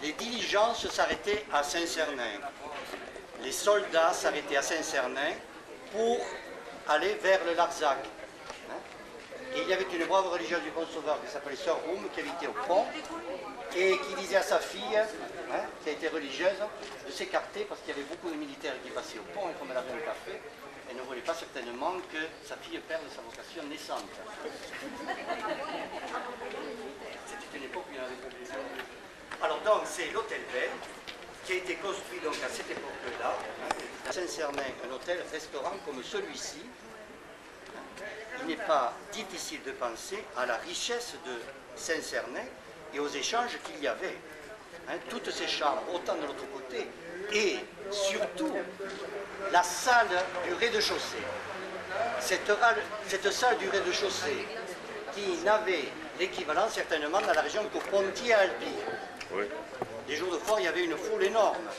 les diligences s'arrêtaient à Saint-Cernin. Les soldats s'arrêtaient à Saint-Cernin pour aller vers le Larzac. Et il y avait une brave religieuse du Pont-Sauveur qui s'appelait Sœur Roum, qui habitait au pont, et qui disait à sa fille, qui a été religieuse, de s'écarter parce qu'il y avait beaucoup de militaires qui passaient au pont, et comme elle avait un café, elle ne voulait pas certainement que sa fille perde sa vocation naissante. C'était une époque où il y en avait beaucoup. Alors donc, c'est l'hôtel Belle, qui a été construit donc à cette époque-là, à Saint-Cernin, un hôtel-restaurant comme celui-ci. Il n'est pas difficile de penser à la richesse de Saint-Cernin et aux échanges qu'il y avait. Toutes ces chambres, autant de l'autre côté, et surtout la salle du rez-de-chaussée. Cette salle du rez-de-chaussée qui n'avait l'équivalent certainement dans la région qu'au Pontier-Albi. Oui. Les jours de foire, il y avait une foule énorme.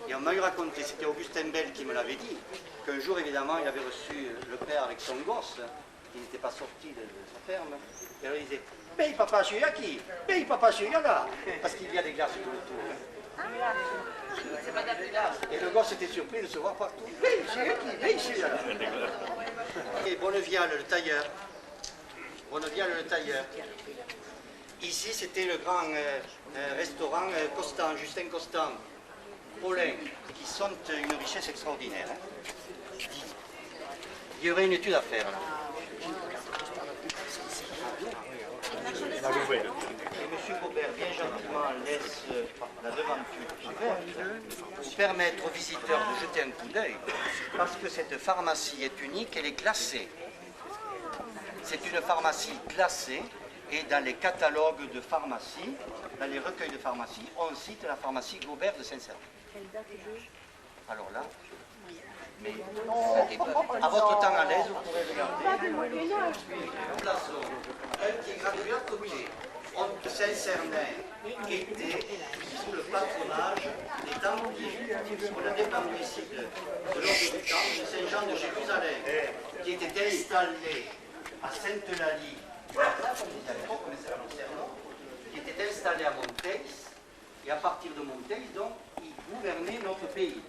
Et on m'a eu raconté, c'était Augustin Bell qui me l'avait dit, qu'un jour, évidemment, il avait reçu le père avec son gosse, qui n'était pas sorti de sa ferme. Et alors il disait, paye papa, je suis qui? Paye papa, je suis là. Parce qu'il y a des glaces tout autour. Et le gosse était surpris de se voir partout. Paye, je suis qui? Paye, je suis là. Et Bonnevial, le tailleur. Bonnevial, le tailleur. Ici, c'était le grand restaurant Constant, Justin Constant, Paulin, qui sont une richesse extraordinaire. Il y aurait une étude à faire là. Et M. Gobert, bien gentiment, laisse la devanture ouverte pour permettre aux visiteurs de jeter un coup d'œil, parce que cette pharmacie est unique, elle est classée. C'est une pharmacie classée, et dans les catalogues de pharmacie, dans les recueils de pharmacie, on cite la pharmacie Gobert de Saint-Cernin. Alors là, mais à votre temps à l'aise, vous pourrez regarder. Nous plaçons un qui est gratuit à côté. Saint-Cernin était sous le patronage des Templiers. On a dépendu ici de l'ordre du Temple de Saint-Jean de Jérusalem, qui était installé à Sainte-Eulalie, qui était installé à Monteils, et à partir de Monteils, donc, il gouvernait notre pays.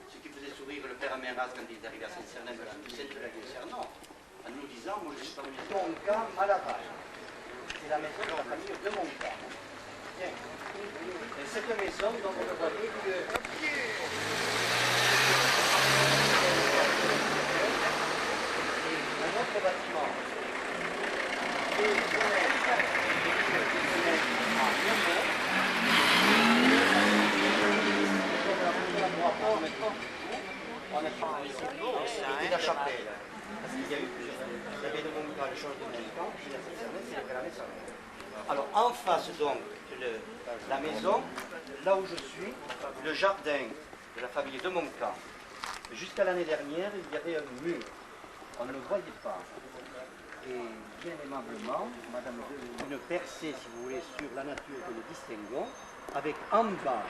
Ce qui faisait sourire le père Améras quand il est arrivé à Saint-Cernin, de Sainte-Eulalie de Cernon, en nous disant, moi je suis parmi Monca à Laval. C'est la maison de la famille de Monca. Bien. Et cette maison, donc, vous voyez que... un autre bâtiment. Et la chapelle. Parce qu'il y a eu plusieurs. Il y avait le Monca, le change de Monca, puis la Saint-Cernin, c'est la maison. Alors en face donc de la maison, là où je suis, le jardin de la famille de Monca. Jusqu'à l'année dernière, il y avait un mur. On ne le voyait pas. Et bien aimablement, Madame une percée, si vous voulez, sur la nature que nous distinguons, avec en bas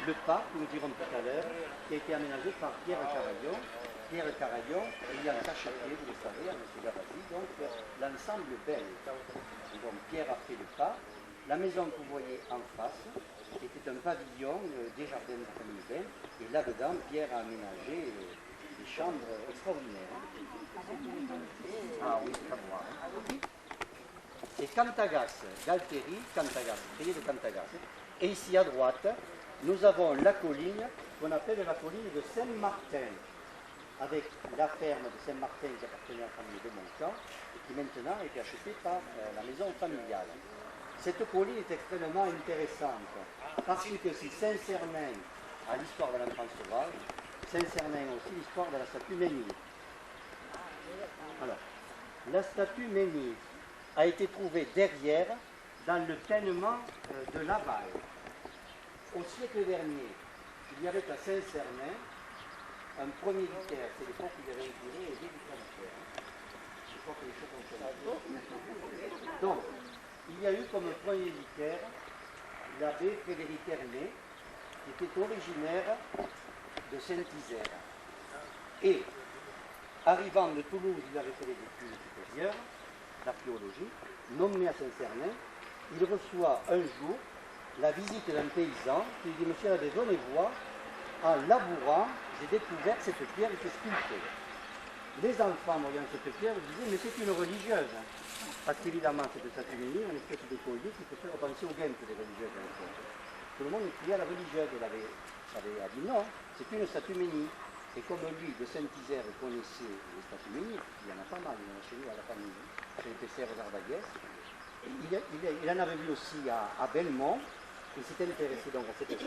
le parc, nous dirons tout à l'heure, qui a été aménagé par Pierre Carayon. Pierre Carayon, ayant acheté, vous le savez, à M. Gavazzi, donc l'ensemble belge. Donc Pierre a fait le pas. La maison que vous voyez en face était un pavillon des jardins de Camille. Et là-dedans, Pierre a aménagé des chambres extraordinaires. Ah oui, c'est à voir. Et Cantagas, Galtieri, Cantagas, pays de Cantagas. Et ici à droite, nous avons la colline qu'on appelle la colline de Saint-Martin, avec la ferme de Saint-Martin qui appartenait à la famille de Monca, et qui maintenant a été achetée par la maison familiale. Cette colline est extrêmement intéressante, parce que si Saint-Cernin a l'histoire de l'enfant sauvage, Saint-Cernin a aussi l'histoire de la statue Ménil. Alors, la statue Ménil a été trouvée derrière, dans le tènement de Laval. Au siècle dernier, il y avait à Saint-Cernin un premier vicaire, c'est l'époque où il y avait un curé et des vicaires. Je crois que les choses ont changé. Donc, il y a eu comme premier vicaire l'abbé Frédéric Hermé, qui était originaire de Saint-Isère. Et, arrivant de Toulouse, il avait fait des études supérieures d'archéologie, nommé à Saint-Cernin, il reçoit un jour la visite d'un paysan qui lui dit, monsieur l'abbé, venez voir, en labourant, j'ai découvert cette pierre qui est sculptée. Les enfants, voyant cette pierre, disaient, mais c'est une religieuse. Parce qu'évidemment, cette statue menhir, une espèce de collier qui peut faire penser aux guentes des religieuses à l'époque. Tout le monde criait à la religieuse, elle a dit non, c'est une statue menhir. Et comme lui, de Saint-Isère, connaissait les statues menhir, il y en a pas mal, il y en a chez nous à la famille, chez les PCR aux Arbaguès. Il en avait vu aussi à Belmont, il s'est intéressé donc à cette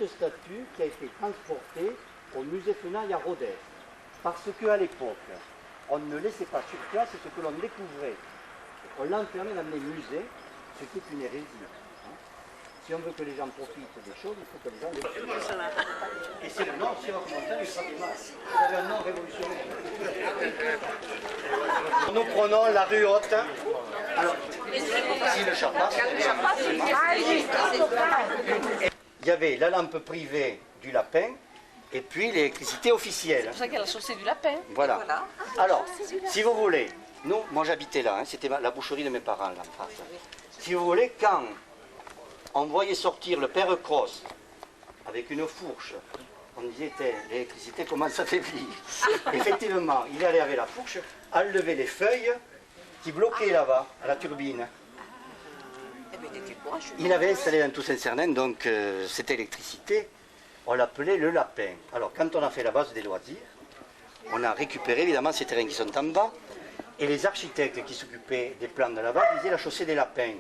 statue qui a été transportée au musée Fenaille à Rodez. Parce qu'à l'époque, on ne laissait pas sur place ce que l'on découvrait. On l'enfermait dans les musées, ce qui est une hérésie. Si on veut que les gens profitent des choses, il faut que les gens les profitent. Et c'est le nom, c'est votre montagne, vous avez un nom révolutionnaire. Nous prenons la rue Haute. Alors, ici le Chapas. Il y avait la lampe privée du lapin et puis l'électricité officielle. C'est pour ça qu'il y a la chaussée du lapin. Voilà. Alors, si vous voulez, moi j'habitais là, c'était la boucherie de mes parents là en face. Si vous voulez, quand on voyait sortir le père Cross avec une fourche, on disait l'électricité commence à faiblir. Effectivement, il allait avec la fourche, enlever les feuilles qui bloquaient là-bas, à la turbine. Il avait installé dans tout Saint-Cernin, donc cette électricité, on l'appelait le lapin. Alors quand on a fait la base des loisirs, on a récupéré évidemment ces terrains qui sont en bas, et les architectes qui s'occupaient des plans de là-bas disaient la chaussée des lapins.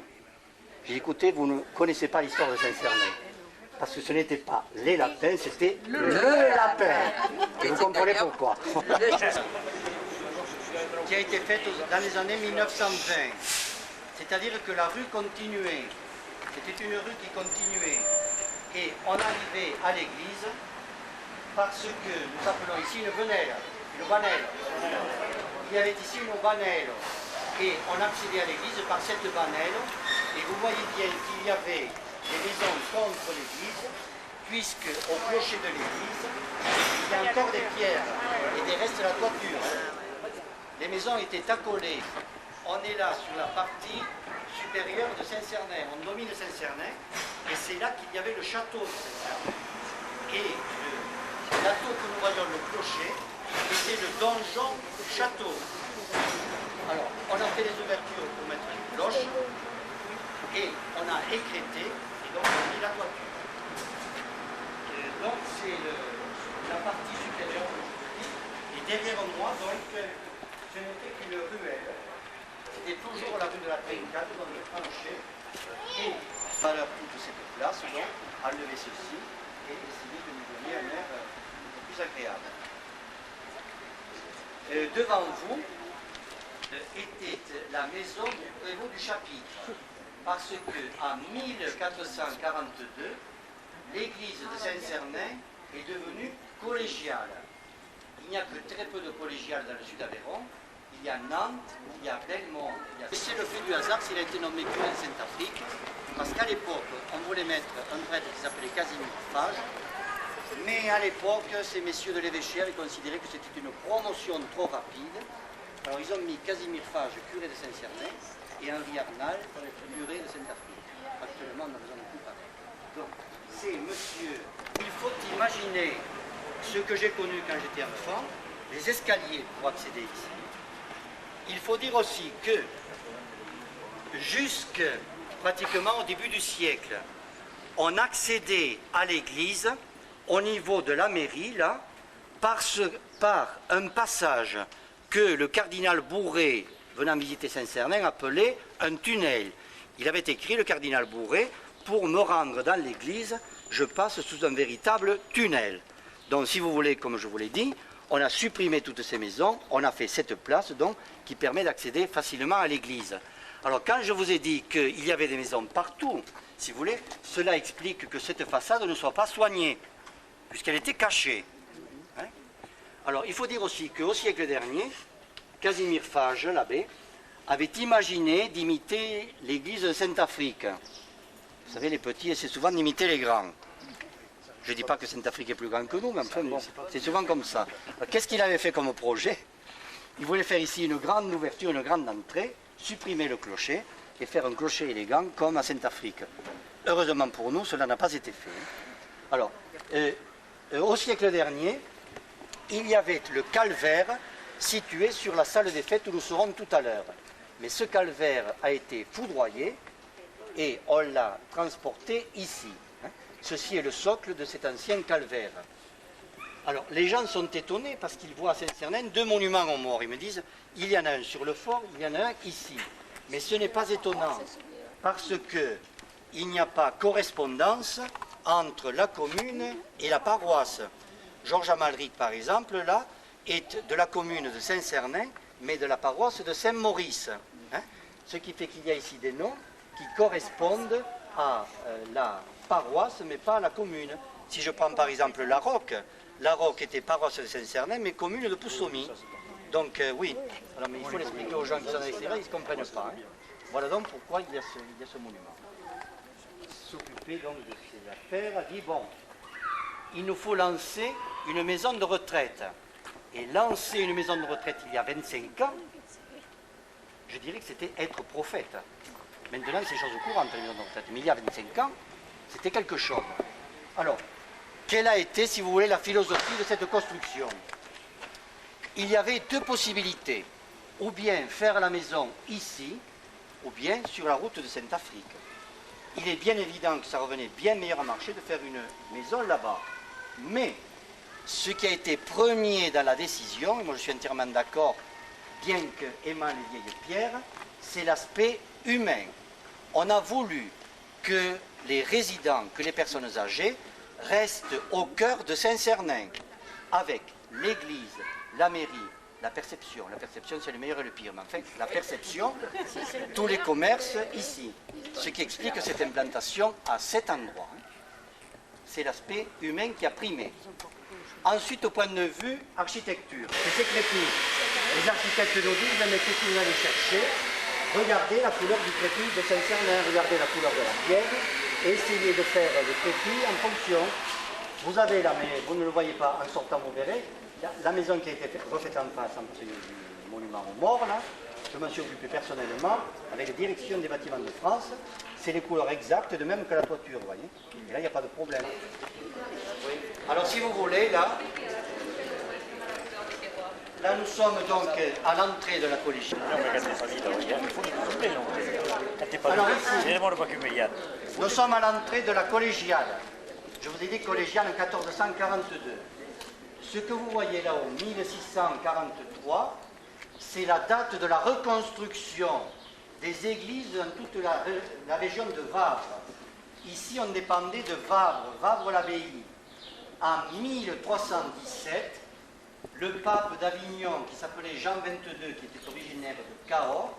J'ai dit, écoutez, vous ne connaissez pas l'histoire de Saint-Cernin, parce que ce n'était pas les lapins, c'était le lapin. Et vous comprenez pourquoi. Qui a été faite dans les années 1920. C'est-à-dire que la rue continuait. C'était une rue qui continuait. Et on arrivait à l'église parce que nous appelons ici une venelle, une banelle. Il y avait ici une banelle. Et on accédait à l'église par cette banelle. Et vous voyez bien qu'il y avait des maisons contre l'église, puisque au clocher de l'église, il y a encore des pierres et des restes de la toiture. Les maisons étaient accolées. On est là sur la partie supérieure de Saint-Cernin. On domine Saint-Cernin et c'est là qu'il y avait le château de Saint-Cernin. Et le château que nous voyons, le clocher, était le donjon du château. Alors, on a fait les ouvertures pour mettre une cloche et on a écrété et donc on a mis la toiture. Donc c'est la partie supérieure que je vous dis. Et derrière moi, donc, ce n'était qu'une ruelle. C'était toujours la rue de la Trincade, dans le tranché. Et valeur toute cette place, donc, enlever ceci et essayer de nous donner un air plus agréable. Devant vous était la maison du prévôt du chapitre, parce qu'en 1442, l'église de Saint-Cernin est devenue collégiale. Il n'y a que très peu de collégiales dans le sud d'Aveyron. Il y a Nantes, il y a Belmont. C'est le fait du hasard s'il a été nommé curé de Saint-Afrique, parce qu'à l'époque, on voulait mettre un prêtre qui s'appelait Casimir Fage, mais à l'époque, ces messieurs de l'évêché avaient considéré que c'était une promotion trop rapide. Alors ils ont mis Casimir Fage, curé de Saint-Cernin, et Henri Arnal, curé de Saint-Afrique. Actuellement, on a besoin de tout pareil. Donc, c'est monsieur. Il faut imaginer ce que j'ai connu quand j'étais enfant, les escaliers pour accéder ici. Il faut dire aussi que jusque pratiquement au début du siècle, on accédait à l'église au niveau de la mairie, là, par un passage que le cardinal Bourret, venant visiter Saint-Cernin, appelait un tunnel. Il avait écrit, le cardinal Bourret, pour me rendre dans l'église, je passe sous un véritable tunnel. Donc, si vous voulez, comme je vous l'ai dit, on a supprimé toutes ces maisons, on a fait cette place, donc, qui permet d'accéder facilement à l'église. Alors, quand je vous ai dit qu'il y avait des maisons partout, si vous voulez, cela explique que cette façade ne soit pas soignée, puisqu'elle était cachée. Hein? Alors, il faut dire aussi qu'au siècle dernier, Casimir Fage, l'abbé, avait imaginé d'imiter l'église de Saint-Afrique. Vous savez, les petits essaient souvent d'imiter les grands. Je ne dis pas que Saint-Afrique est plus grand que nous, mais enfin, bon, c'est souvent comme ça. Qu'est-ce qu'il avait fait comme projet? Il voulait faire ici une grande ouverture, une grande entrée, supprimer le clocher et faire un clocher élégant comme à Saint-Afrique. Heureusement pour nous, cela n'a pas été fait. Alors, au siècle dernier, il y avait le calvaire situé sur la salle des fêtes où nous serons tout à l'heure. Mais ce calvaire a été foudroyé et on l'a transporté ici. Ceci est le socle de cet ancien calvaire. Alors, les gens sont étonnés parce qu'ils voient à Saint-Cernin 2 monuments aux morts. Ils me disent, il y en a un sur le fort, il y en a un ici. Mais ce n'est pas étonnant parce qu'il n'y a pas correspondance entre la commune et la paroisse. Georges Amalric, par exemple, là, est de la commune de Saint-Cernin, mais de la paroisse de Saint-Maurice. Ce qui fait qu'il y a ici des noms qui correspondent à la paroisse, mais pas à la commune. Si je prends par exemple La Roque était paroisse de Saint-Cernin, mais commune de Poussomy. Donc oui, alors, mais il faut l'expliquer aux gens qui sont à l'extérieur, ils ne comprennent pas. Voilà donc pourquoi il y a ce monument. S'occuper donc de ces affaires, a dit bon, il nous faut lancer une maison de retraite. Et lancer une maison de retraite il y a 25 ans, je dirais que c'était être prophète. Maintenant, c'est chose courante, la maison de retraite. Mais il y a 25 ans, c'était quelque chose. Alors, quelle a été, si vous voulez, la philosophie de cette construction? Il y avait 2 possibilités. Ou bien faire la maison ici, ou bien sur la route de Sainte-Afrique. Il est bien évident que ça revenait bien meilleur à marcher de faire une maison là-bas. Mais, ce qui a été premier dans la décision, et moi je suis entièrement d'accord, bien qu'aimant les vieilles pierres, c'est l'aspect humain. On a voulu que les résidents, que les personnes âgées, restent au cœur de Saint-Cernin, avec l'église, la mairie, la perception. La perception, c'est le meilleur et le pire, mais en fait, la perception, tous les commerces ici. Ce qui explique cette implantation à cet endroit. C'est l'aspect humain qui a primé. Ensuite, au point de vue architecture, c'est crépi. Les architectes nous disent, mais qu'est-ce que vous allez chercher? Regardez la couleur du crépi de Saint-Cernin, regardez la couleur de la pierre, et essayez de faire le crépi en fonction. Vous avez là, mais vous ne le voyez pas, en sortant vous verrez, la maison qui a été refaite en face, du monument aux morts, là, je m'en suis occupé personnellement, avec la direction des bâtiments de France, c'est les couleurs exactes, de même que la toiture, vous voyez. Et là, il n'y a pas de problème. Alors, si vous voulez, là nous sommes donc à l'entrée de la collégiale. Alors ici, nous sommes à l'entrée de la collégiale. Je vous ai dit collégiale en 1442. Ce que vous voyez là-haut, 1643, c'est la date de la reconstruction des églises dans toute la région de Vavre. Ici, on dépendait de Vavre, Vavre-l'Abbaye. En 1317, le pape d'Avignon, qui s'appelait Jean XXII, qui était originaire de Cahors,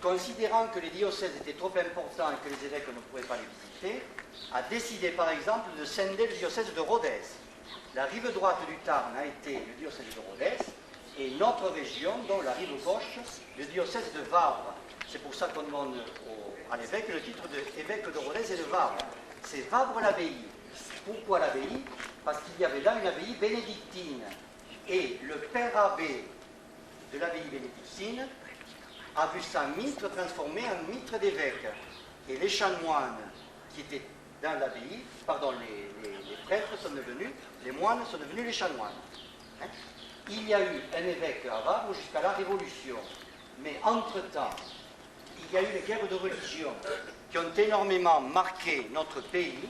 considérant que les diocèses étaient trop importants et que les évêques ne pouvaient pas les visiter, a décidé par exemple de scinder le diocèse de Rodez. La rive droite du Tarn a été le diocèse de Rodez, et notre région, dont la rive gauche, le diocèse de Vavre. C'est pour ça qu'on donne à l'évêque le titre d'évêque de Rodez et de Vavre. C'est Vavre-l'Abbaye. Pourquoi l'abbaye? Parce qu'il y avait là une abbaye bénédictine. Et le père abbé de l'abbaye bénédictine a vu sa mitre transformée en mitre d'évêque. Et les chanoines qui étaient dans l'abbaye, pardon, les prêtres sont devenus, les moines sont devenus les chanoines. Il y a eu un évêque à Vavre jusqu'à la Révolution. Mais entre-temps, il y a eu les guerres de religion qui ont énormément marqué notre pays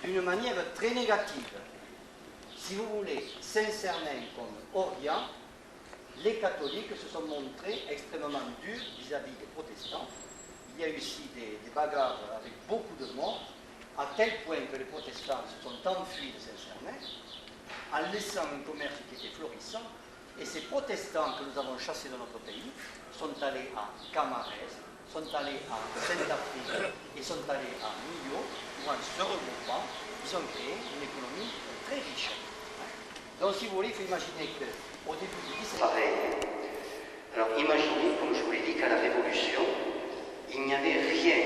d'une manière très négative. Si vous voulez, Saint-Cernin comme Orient, les catholiques se sont montrés extrêmement durs vis-à-vis des protestants. Il y a eu ici des bagarres avec beaucoup de morts, à tel point que les protestants se sont enfuis de Saint-Cernin, en laissant un commerce qui était florissant, et ces protestants que nous avons chassés de notre pays sont allés à Camarès, sont allés à Sainte-Afrique et sont allés à Millau, où en se regroupant, ils ont créé une économie très riche. Donc si vous voulez, il faut imaginer qu'au début du XVIIe pareil. Alors imaginez, comme je vous l'ai dit, qu'à la Révolution, il n'y avait rien.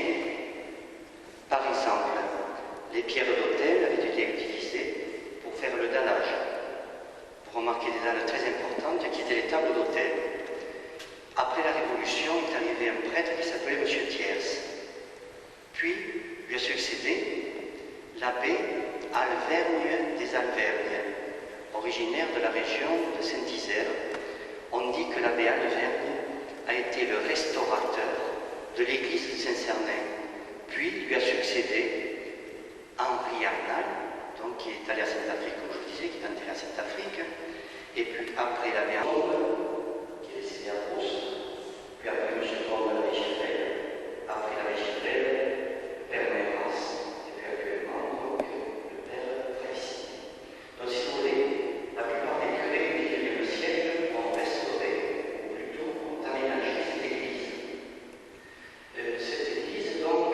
Par exemple, les pierres d'autel avaient été utilisées pour faire le dallage. Vous remarquez des dalles très importantes qui étaient les tables d'autel. Après la Révolution, est arrivé un prêtre qui s'appelait M. Thiers. Puis, lui a succédé l'abbé Alvergne des Alvergnes, originaire de la région de Saint-Isère. On dit que l'abbé Alvergne a été le restaurateur de l'église de Saint-Cernin. Puis lui a succédé Henri Arnal, donc, qui est allé à Sainte-Afrique, comme je vous disais, qui est enterré à Sainte-Afrique. Et puis après l'abbé Arnaud, qui est décédé à Beauce. Puis après M. Paul de l'abbé Chirel. Après l'abbé Chirel, Père Mérance. Et puis actuellement, donc, le Père Félicité. Donc, si vous voulez, la plupart des curés qui viennent le siècle ont restauré, ou plutôt ont aménagé cette église. Cette église, donc,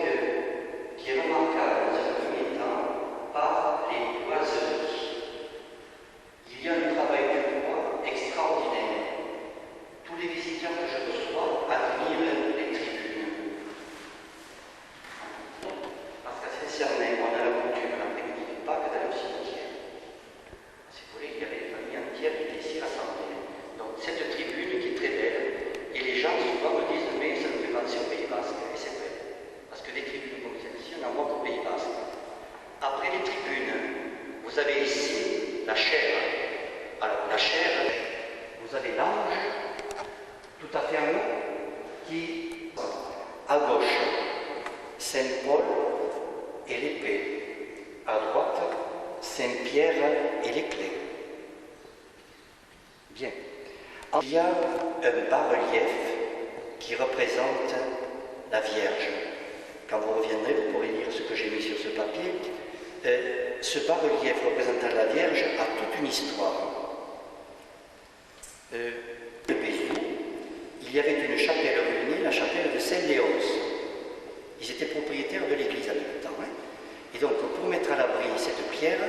qui est remarquable dans un premier temps par les boiseries. Il y a un travail du bois extraordinaire. Tous les visiteurs que je reçois admirent les tribunes. Parce qu'à Saint-Cernin, on a la coutume l'après-midi de Pâques d'aller au cimetière. Si vous voulez, il y avait des familles entières qui étaient ici rassemblées. Donc cette tribune qui est très belle, et les gens souvent me disent mais ça me fait penser au Pays Basque, et c'est vrai. Parce que des tribunes comme celle-ci, on n'en voit qu'au Pays Basque. Après les tribunes, vous avez ici la chaire. Alors la chaire, vous avez l'ange, tout à fait en haut, qui, à gauche, Saint-Paul et l'épée. À droite, Saint-Pierre et les clés. Bien. Il y a un bas-relief qui représente la Vierge. Quand vous reviendrez, vous pourrez lire ce que j'ai mis sur ce papier. Ce bas-relief représentant la Vierge a toute une histoire. De Bézieux, il y avait une chapelle ruinée, la chapelle de Saint-Léonce. Ils étaient propriétaires de l'église en même temps. Hein. Et donc, pour mettre à l'abri cette pierre,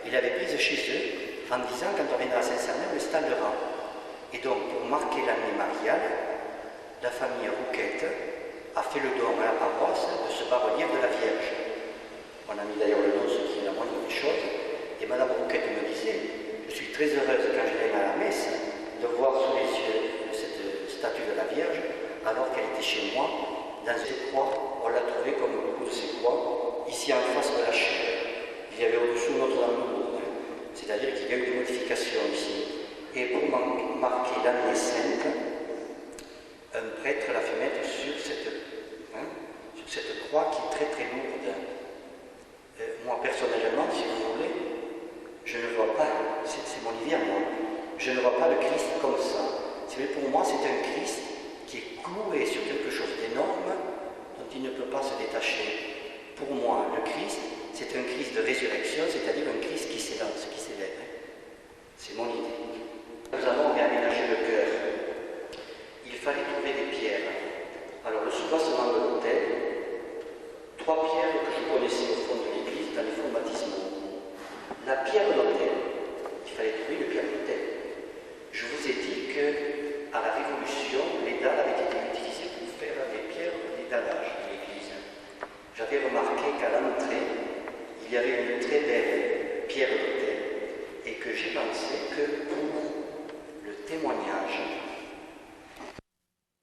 il avait prise chez eux en disant, quand on viendra à Saint-Cernin, on l'installera. Et donc, pour marquer l'année mariale, la famille Rouquette a fait le don à la paroisse de ce bas-relief de la Vierge. On a mis d'ailleurs le nom, ce qui est la moindre des choses. Et Madame Rouquette me disait, je suis très heureuse quand je viens à la messe de voir sous les yeux cette statue de la Vierge, alors qu'elle était chez moi, dans une croix. On l'a trouvée comme beaucoup de ces croix, ici en face de la chaire. Il y avait au-dessous Notre-Dame de Lourdes, c'est-à-dire qu'il y a eu des modifications ici. Et pour marquer l'année sainte, un prêtre l'a fait mettre sur cette croix qui est très très lourde. Moi personnellement, si vous voulez, je ne vois pas, c'est mon idée à moi, je ne vois pas le Christ comme ça. Pour moi, c'est un Christ qui est cloué sur quelque chose d'énorme dont il ne peut pas se détacher. Pour moi, le Christ, c'est un Christ de résurrection, c'est-à-dire un Christ qui s'élance, qui s'élève. C'est mon idée. Nous avons réaménagé le chœur. Il fallait trouver des pierres. Alors, le soubassement de l'autel, 3 pierres que je connaissais au fond de l'église, dans les fonds baptismaux. La pierre d'autel, il fallait trouver une pierre d'autel. Je vous ai dit qu'à la Révolution, les dalles avaient été utilisées pour faire des pierres d'étalage de l'église. J'avais remarqué qu'à l'entrée, il y avait une très belle pierre d'autel et que j'ai pensé que pour le témoignage